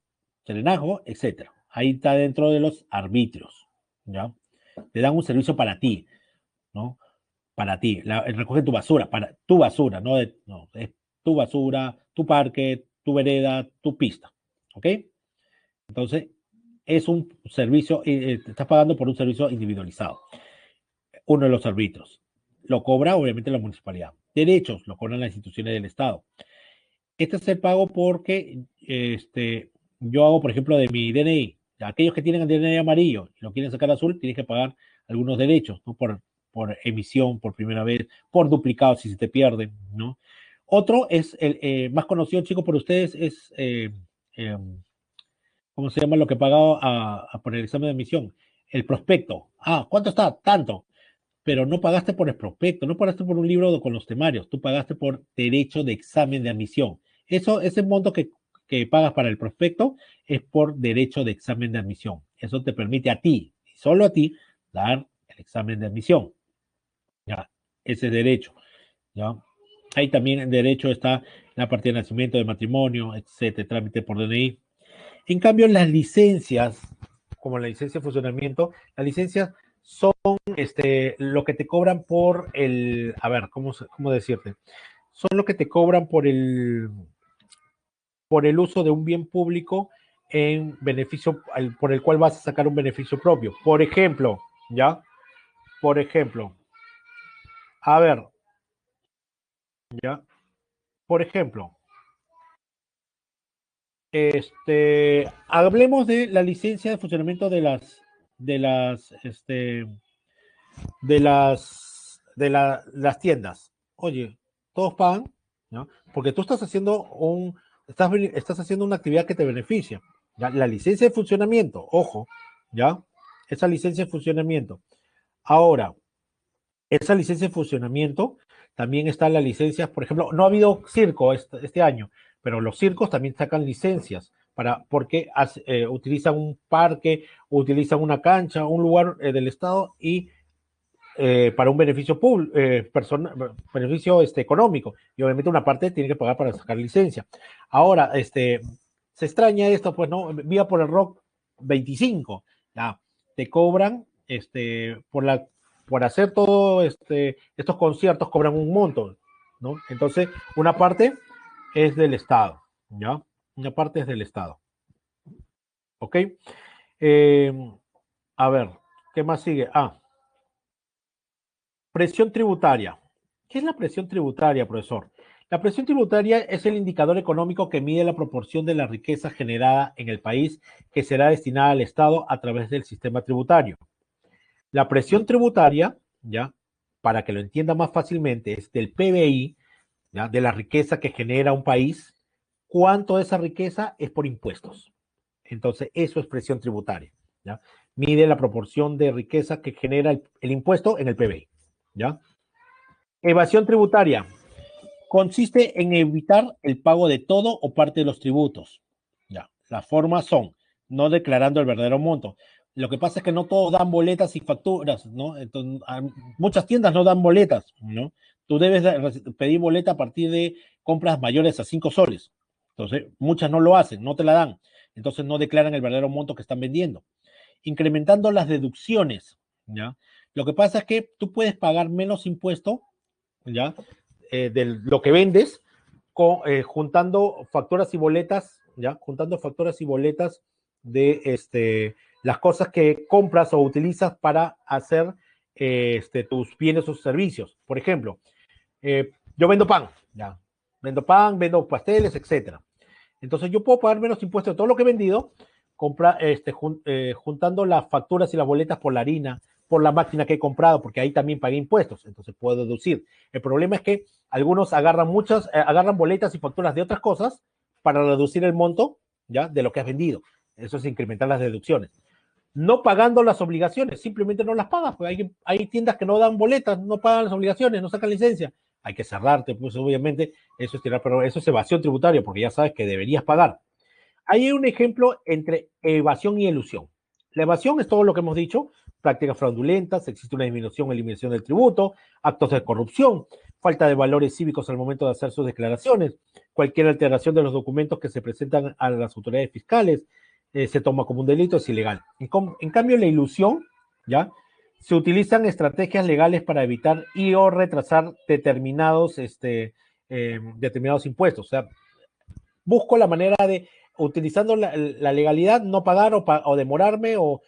Drenaje, etcétera. Ahí está dentro de los arbitrios, ¿ya? Te dan un servicio para ti, ¿no? Para ti. Recogen tu basura, para tu basura, no, no, es tu basura, tu parque, tu vereda, tu pista, ¿ok? Entonces, es un servicio, te estás pagando por un servicio individualizado. Uno de los arbitrios. Lo cobra, obviamente, la municipalidad. Derechos, lo cobran las instituciones del Estado. Este es el pago porque yo hago, por ejemplo, de mi DNI. Aquellos que tienen el DNI amarillo y lo quieren sacar azul, tienen que pagar algunos derechos, ¿no? Por emisión por primera vez, por duplicado si se te pierden, ¿no? Otro es el más conocido, chicos, por ustedes, es, ¿cómo se llama lo que pagaba por el examen de admisión? El prospecto. Ah, ¿cuánto está? Tanto. Pero no pagaste por el prospecto, no pagaste por un libro con los temarios, tú pagaste por derecho de examen de admisión. Ese monto que pagas para el prospecto es por derecho de examen de admisión. Eso te permite a ti, y solo a ti, dar el examen de admisión. Ya, ese derecho. ¿Ya? Ahí también en derecho está la partida de nacimiento, de matrimonio, etcétera, trámite por DNI. En cambio, las licencias, como la licencia de funcionamiento, las licencias son lo que te cobran por a ver, ¿cómo decirte? Son lo que te cobran por el uso de un bien público en beneficio, por el cual vas a sacar un beneficio propio. Por ejemplo, ¿ya? Por ejemplo, a ver, ¿ya? Por ejemplo, hablemos de la licencia de funcionamiento de las, este, las tiendas. Oye, todos pagan, ¿no? Porque tú estás haciendo estás haciendo una actividad que te beneficia. ¿Ya? La licencia de funcionamiento, ojo, ¿ya? Esa licencia de funcionamiento. Ahora, esa licencia de funcionamiento también está la licencia, por ejemplo, no ha habido circo este año, pero los circos también sacan licencias porque utilizan un parque, utilizan una cancha, un lugar del Estado y para un beneficio público, beneficio económico, y obviamente una parte tiene que pagar para sacar licencia. Ahora, se extraña esto, pues, ¿no? Vía por el Rock 25, ya, te cobran, por hacer todo, estos conciertos cobran un monto, ¿no? Entonces, una parte es del Estado, ¿ya? Una parte es del Estado, ¿ok? Eh, a ver, ¿qué más sigue? Presión tributaria. ¿Qué es la presión tributaria, profesor? La presión tributaria es el indicador económico que mide la proporción de la riqueza generada en el país que será destinada al Estado a través del sistema tributario. La presión tributaria, ¿ya? Para que lo entienda más fácilmente, es del PBI, ¿ya? De la riqueza que genera un país, cuánto de esa riqueza es por impuestos. Entonces, eso es presión tributaria, ¿ya? Mide la proporción de riqueza que genera el impuesto en el PBI, ¿ya? Evasión tributaria. Consiste en evitar el pago de todo o parte de los tributos. Ya, las formas son no declarando el verdadero monto. Lo que pasa es que no todos dan boletas y facturas, ¿no? Entonces, muchas tiendas no dan boletas, ¿no? Tú debes pedir boleta a partir de compras mayores a 5 soles. Entonces, muchas no lo hacen, no te la dan. Entonces, no declaran el verdadero monto que están vendiendo. Incrementando las deducciones, ¿ya? Lo que pasa es que tú puedes pagar menos impuesto, ¿ya? De lo que vendes, juntando facturas y boletas, ¿ya? Juntando facturas y boletas de las cosas que compras o utilizas para hacer tus bienes o servicios. Por ejemplo, yo vendo pan, ¿ya? Vendo pan, vendo pasteles, etcétera. Entonces yo puedo pagar menos impuestos de todo lo que he vendido juntando las facturas y las boletas por la harina, por la máquina que he comprado, porque ahí también pagué impuestos, entonces puedo deducir. El problema es que algunos agarran boletas y facturas de otras cosas para reducir el monto, ¿ya?, de lo que has vendido. Eso es incrementar las deducciones. No pagando las obligaciones, simplemente no las pagas, pues hay tiendas que no dan boletas, no pagan las obligaciones, no sacan licencia. Hay que cerrarte, pues obviamente eso es tirar, pero eso es evasión tributaria, porque ya sabes que deberías pagar. Hay un ejemplo entre evasión y elusión. La evasión es todo lo que hemos dicho: prácticas fraudulentas, existe una disminución o eliminación del tributo, actos de corrupción, falta de valores cívicos al momento de hacer sus declaraciones, cualquier alteración de los documentos que se presentan a las autoridades fiscales, se toma como un delito, es ilegal. En cambio, la ilusión, ¿ya?, se utilizan estrategias legales para evitar y o retrasar determinados impuestos. O sea, busco la manera de, utilizando la legalidad, no pagar o demorarme o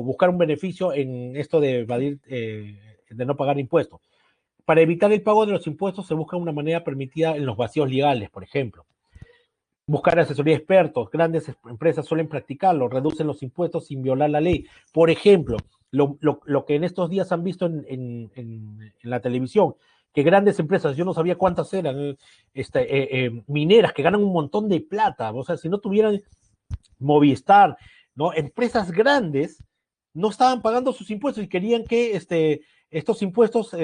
buscar un beneficio en esto de evadir, de no pagar impuestos. Para evitar el pago de los impuestos se busca una manera permitida en los vacíos legales, por ejemplo. Buscar asesoría de expertos, grandes empresas suelen practicarlo, reducen los impuestos sin violar la ley. Por ejemplo, lo que en estos días han visto en la televisión, que grandes empresas, yo no sabía cuántas eran, mineras, que ganan un montón de plata. O sea, si no tuvieran Movistar, ¿no?, empresas grandes no estaban pagando sus impuestos y querían que estos impuestos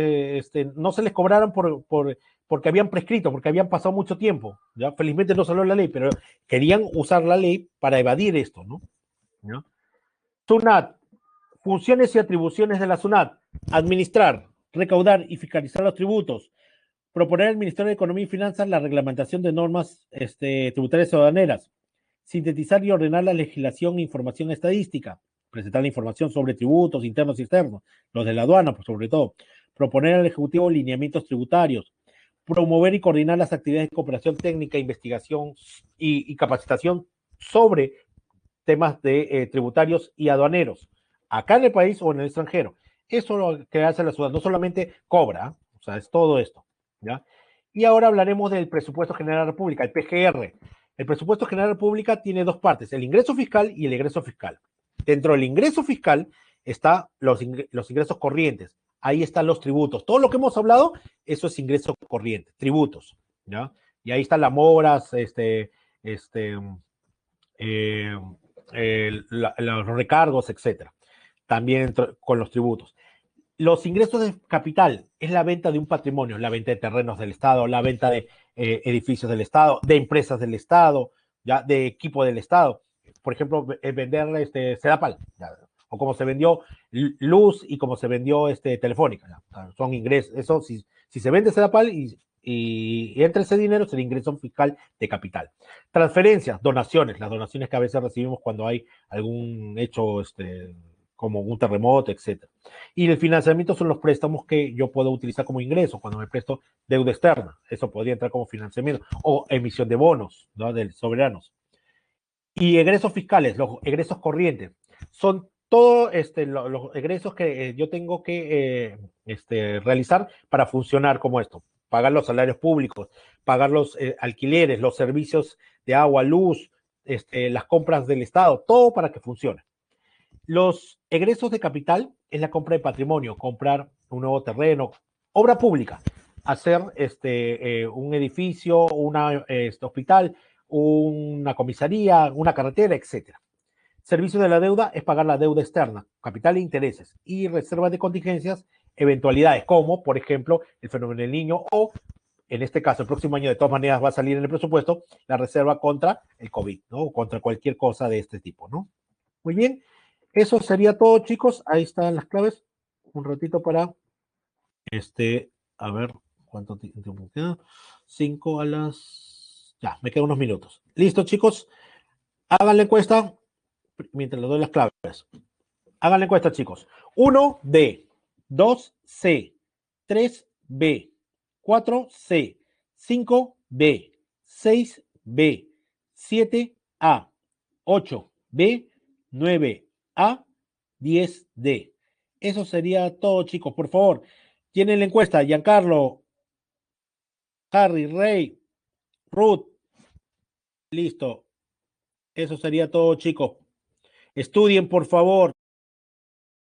no se les cobraran porque habían prescrito, porque habían pasado mucho tiempo. ¿Ya? Felizmente no salió la ley, pero querían usar la ley para evadir esto, ¿no? ¿Ya? SUNAT, funciones y atribuciones de la SUNAT: administrar, recaudar y fiscalizar los tributos, proponer al Ministerio de Economía y Finanzas la reglamentación de normas tributarias y aduaneras, sintetizar y ordenar la legislación e información estadística, presentar la información sobre tributos internos y externos, los de la aduana, pues, sobre todo, proponer al Ejecutivo lineamientos tributarios, promover y coordinar las actividades de cooperación técnica, investigación y capacitación sobre temas de tributarios y aduaneros, acá en el país o en el extranjero. Eso es lo que hace la ciudad, no solamente cobra, o sea, es todo esto, ¿ya? Y ahora hablaremos del presupuesto general de la República, el PGR. El presupuesto general de la República tiene dos partes: el ingreso fiscal y el egreso fiscal. Dentro del ingreso fiscal están los ingresos corrientes, ahí están los tributos. Todo lo que hemos hablado, eso es ingreso corriente, tributos, ¿ya? Y ahí están las moras, eh, los recargos, etcétera. También con los tributos. Los ingresos de capital es la venta de un patrimonio, la venta de terrenos del Estado, la venta de edificios del Estado, de empresas del Estado, ya, de equipo del Estado. Por ejemplo, vender Sedapal, ya, o como se vendió Luz y como se vendió Telefónica. Ya, son ingresos. Eso, si se vende Sedapal y entra ese dinero, es el ingreso fiscal de capital. Transferencias, donaciones, las donaciones que a veces recibimos cuando hay algún hecho como un terremoto, etcétera. Y el financiamiento son los préstamos que yo puedo utilizar como ingreso cuando me presto deuda externa. Eso podría entrar como financiamiento o emisión de bonos, ¿no?, de soberanos. Y egresos fiscales, los egresos corrientes, son todos los egresos que yo tengo que realizar para funcionar como esto: pagar los salarios públicos, pagar los alquileres, los servicios de agua, luz, las compras del Estado, todo para que funcione. Los egresos de capital es la compra de patrimonio, comprar un nuevo terreno, obra pública, hacer un edificio, un hospital, una comisaría, una carretera, etcétera. Servicio de la deuda es pagar la deuda externa, capital e intereses, y reserva de contingencias, eventualidades como, por ejemplo, el fenómeno del Niño, o en este caso, el próximo año de todas maneras va a salir en el presupuesto la reserva contra el COVID, ¿no? O contra cualquier cosa de este tipo, ¿no? Muy bien, eso sería todo, chicos. Ahí están las claves. Un ratito para a ver cuánto tiempo queda. 5 a las. Ya, me quedan unos minutos. Listo, chicos. Hagan la encuesta mientras les doy las claves. Hagan la encuesta, chicos. 1B, 2C, 3B, 4C, 5B, 6B, 7A, 8B, 9A, 10D. Eso sería todo, chicos. Por favor, tienen la encuesta. Giancarlo, Harry, Rey, Ruth. Listo. Eso sería todo, chicos. Estudien, por favor.